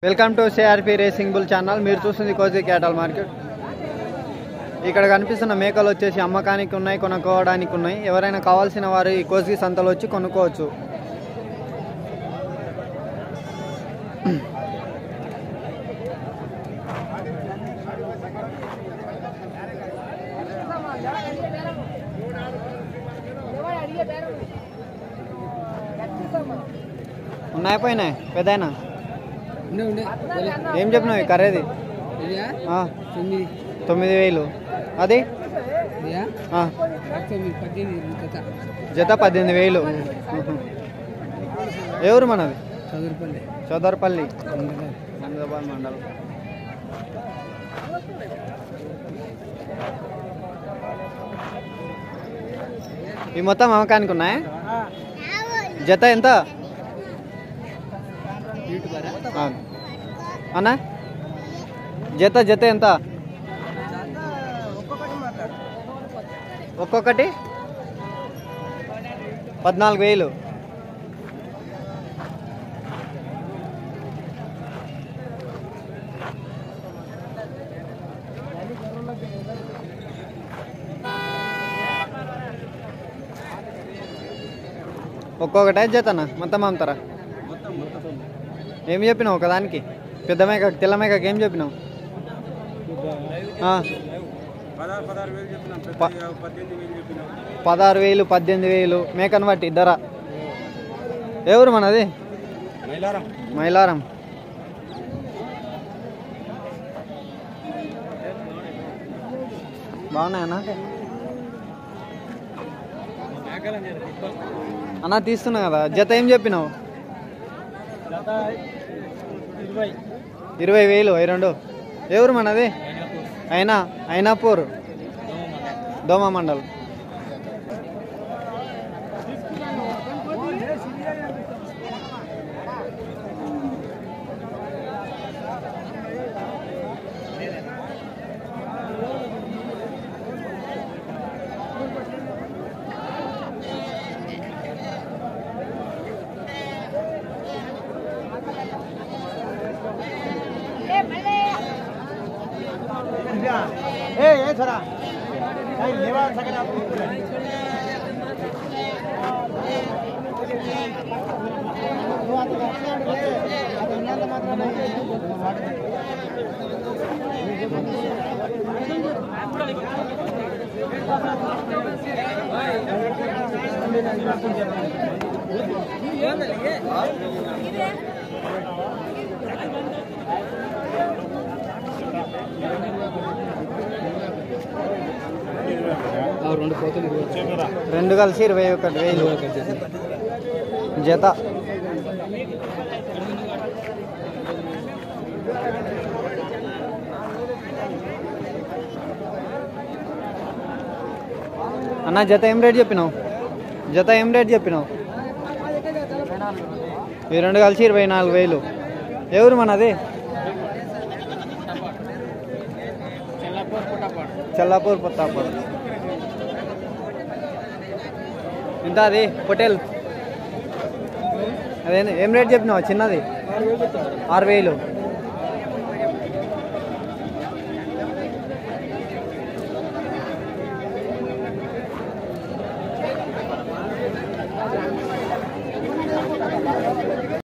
Welcome to CRP racing bull channel. మీరు చూస్తుంది cosy క్యాటల్ market. ఇక్కడ కనిపిస్తున్న మేకలు వచ్చేసి అమ్మకానికి ఉన్నాయి, కొనుక్కోవడానికి ఉన్నాయి. ఎవరైనా కావాల్సిన వారు ఈ కోజీ సంతలో వచ్చి కొనుక్కోవచ్చు. ఉన్నాయి పోయినాయి పెద్దయినా ఏం చెప్పినావు? కర్రేది 9,000. అది జత 18,000. ఎవరు మనది? చౌదర్పల్లి మందాబాద్ మండలం. ఈ మొత్తం అమ్మకానికి ఉన్నాయా? జత ఎంత అన్నా? జత ఎంత? ఒక్కొక్కటి 14,000. ఒక్కొక్కటే జతనా? మొత్తం అమ్ముతారా? ఏం చెప్పినావు ఒకదానికి? పెద్ద మేకకి తెల్ల మేకకి ఏం చెప్పినావు? 16,000 18,000 మేకను బట్టి ధర. ఎవరు మనది? మైలారం. బాగున్నాయన్నా? అన్నా తీస్తున్నా కదా. జత ఏం చెప్పినావు? 20,000. 22. ఎవరు మనది? అయినాపూర్ దోమ మండలం. थोड़ा लेवा सके ना రెండు కలిసి 21,000 జత. అన్న జత ఏం రేట్ చెప్పినావు? ఈ రెండు కలిసి 24,000. ఎవరు మనది? చెల్లాపూర్ పుత్తాపూర్. ఎంత అది హోటల్? అదే ఏం రేట్ చెప్పినావు? చిన్నది 6,000.